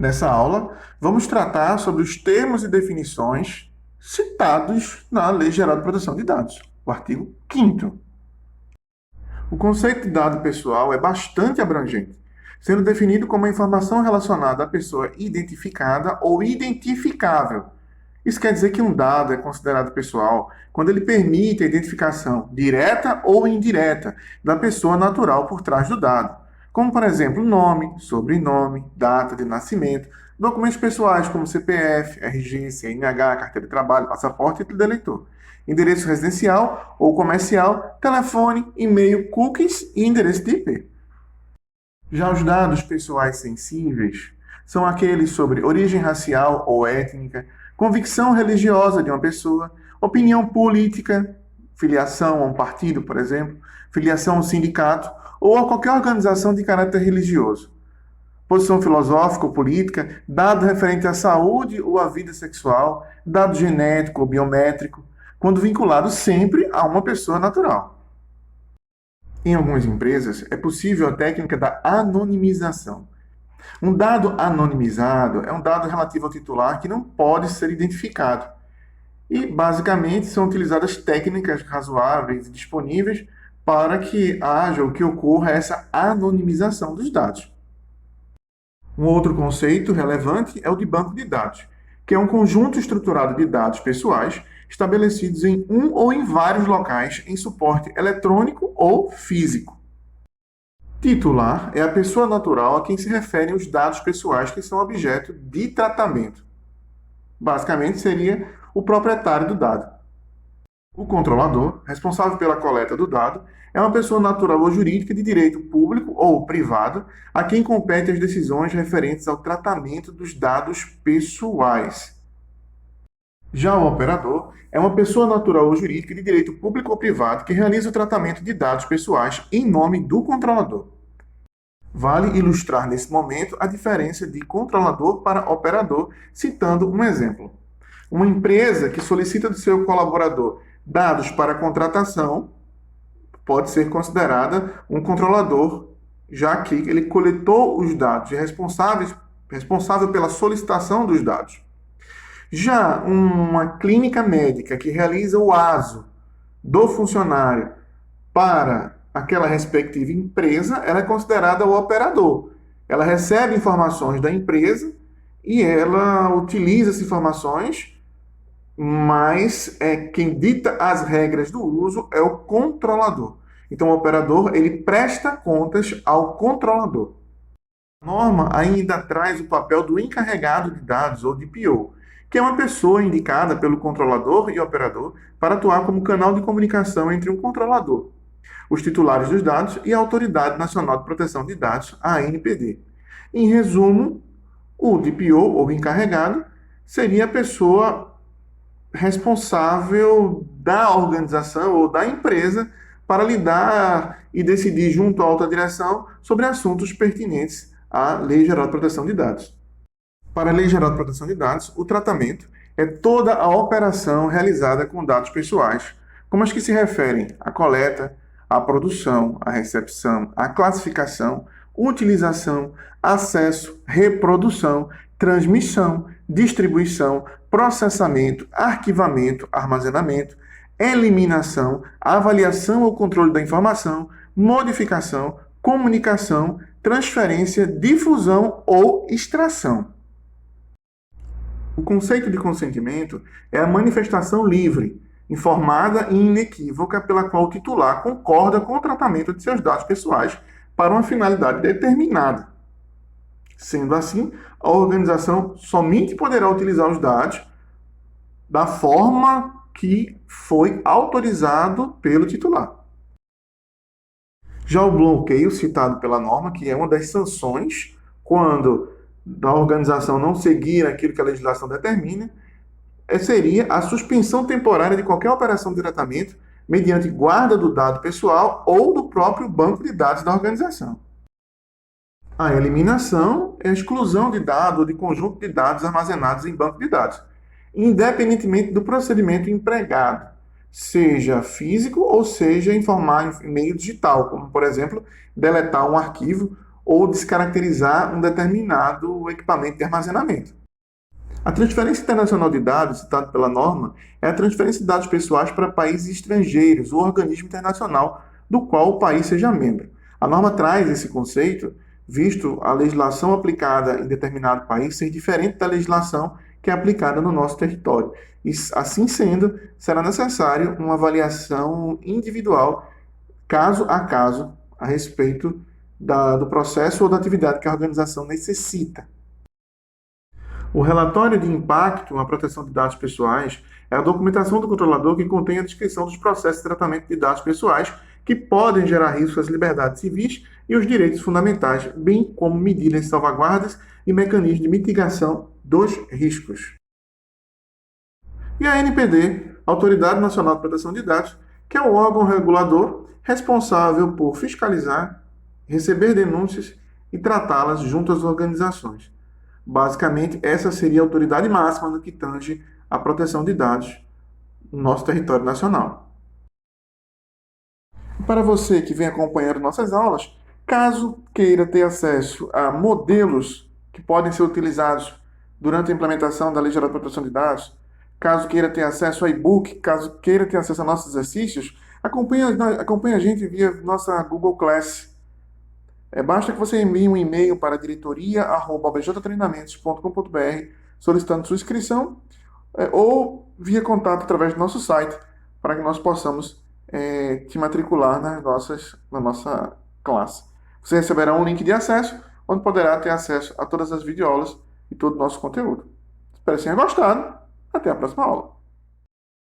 Nessa aula, vamos tratar sobre os termos e definições citados na Lei Geral de Proteção de Dados, o artigo 5º. O conceito de dado pessoal é bastante abrangente, sendo definido como a informação relacionada à pessoa identificada ou identificável. Isso quer dizer que um dado é considerado pessoal quando ele permite a identificação direta ou indireta da pessoa natural por trás do dado, como, por exemplo, nome, sobrenome, data de nascimento, documentos pessoais como CPF, RG, CNH, carteira de trabalho, passaporte e título de eleitor, endereço residencial ou comercial, telefone, e-mail, cookies e endereço de IP. Já os dados pessoais sensíveis são aqueles sobre origem racial ou étnica, convicção religiosa de uma pessoa, opinião política, filiação a um partido, por exemplo, filiação a um sindicato ou a qualquer organização de caráter religioso, posição filosófica ou política, dado referente à saúde ou à vida sexual, dado genético ou biométrico, quando vinculado sempre a uma pessoa natural. Em algumas empresas, é possível a técnica da anonimização. Um dado anonimizado é um dado relativo ao titular que não pode ser identificado. E, basicamente, são utilizadas técnicas razoáveis e disponíveis para que haja ou que ocorra essa anonimização dos dados. Um outro conceito relevante é o de banco de dados, que é um conjunto estruturado de dados pessoais estabelecidos em um ou em vários locais em suporte eletrônico ou físico. Titular é a pessoa natural a quem se referem os dados pessoais que são objeto de tratamento. Basicamente, seria o proprietário do dado. O controlador, responsável pela coleta do dado, é uma pessoa natural ou jurídica de direito público ou privado a quem compete as decisões referentes ao tratamento dos dados pessoais. Já o operador é uma pessoa natural ou jurídica de direito público ou privado que realiza o tratamento de dados pessoais em nome do controlador. Vale ilustrar nesse momento a diferença de controlador para operador, citando um exemplo. Uma empresa que solicita do seu colaborador dados para contratação pode ser considerada um controlador, já que ele coletou os dados e é responsável pela solicitação dos dados. Já uma clínica médica que realiza o ASO do funcionário para aquela respectiva empresa, ela é considerada o operador. Ela recebe informações da empresa e ela utiliza essas informações, mas quem dita as regras do uso é o controlador. Então, o operador ele presta contas ao controlador. A norma ainda traz o papel do encarregado de dados, ou DPO, que é uma pessoa indicada pelo controlador e operador para atuar como canal de comunicação entre um controlador, os titulares dos dados e a Autoridade Nacional de Proteção de Dados, a ANPD. Em resumo, o DPO, ou encarregado, seria a pessoa responsável da organização ou da empresa para lidar e decidir junto à alta direção sobre assuntos pertinentes à Lei Geral de Proteção de Dados. Para a Lei Geral de Proteção de Dados, o tratamento é toda a operação realizada com dados pessoais, como as que se referem à coleta, à produção, à recepção, à classificação, utilização, acesso, reprodução, transmissão, distribuição, processamento, arquivamento, armazenamento, eliminação, avaliação ou controle da informação, modificação, comunicação, transferência, difusão ou extração. O conceito de consentimento é a manifestação livre, informada e inequívoca pela qual o titular concorda com o tratamento de seus dados pessoais para uma finalidade determinada. Sendo assim, a organização somente poderá utilizar os dados da forma que foi autorizado pelo titular. Já o bloqueio, citado pela norma, que é uma das sanções quando a organização não seguir aquilo que a legislação determina, seria a suspensão temporária de qualquer operação de tratamento mediante guarda do dado pessoal ou do próprio banco de dados da organização. A eliminação é a exclusão de dado ou de conjunto de dados armazenados em banco de dados, independentemente do procedimento empregado, seja físico ou seja em meio digital, como, por exemplo, deletar um arquivo ou descaracterizar um determinado equipamento de armazenamento. A transferência internacional de dados, citada pela norma, é a transferência de dados pessoais para países estrangeiros ou organismo internacional do qual o país seja membro. A norma traz esse conceito, visto a legislação aplicada em determinado país ser diferente da legislação que é aplicada no nosso território. E, assim sendo, será necessário uma avaliação individual, caso a caso, a respeito do processo ou da atividade que a organização necessita. O relatório de impacto à proteção de dados pessoais é a documentação do controlador que contém a descrição dos processos de tratamento de dados pessoais que podem gerar risco às liberdades civis e os direitos fundamentais, bem como medidas de salvaguardas e mecanismos de mitigação dos riscos. E a ANPD, Autoridade Nacional de Proteção de Dados, que é o órgão regulador responsável por fiscalizar, receber denúncias e tratá-las junto às organizações. Basicamente, essa seria a autoridade máxima no que tange à proteção de dados no nosso território nacional. Para você que vem acompanhando nossas aulas, caso queira ter acesso a modelos que podem ser utilizados durante a implementação da Lei Geral de Proteção de Dados, caso queira ter acesso a e-book, caso queira ter acesso a nossos exercícios, acompanhe a gente via nossa Google Class. Basta que você envie um e-mail para diretoria@bjtreinamentos.com.br solicitando sua inscrição ou via contato através do nosso site para que nós possamos te matricular na nossa classe. Você receberá um link de acesso onde poderá ter acesso a todas as videoaulas e todo o nosso conteúdo. Espero que tenha gostado. Até a próxima aula.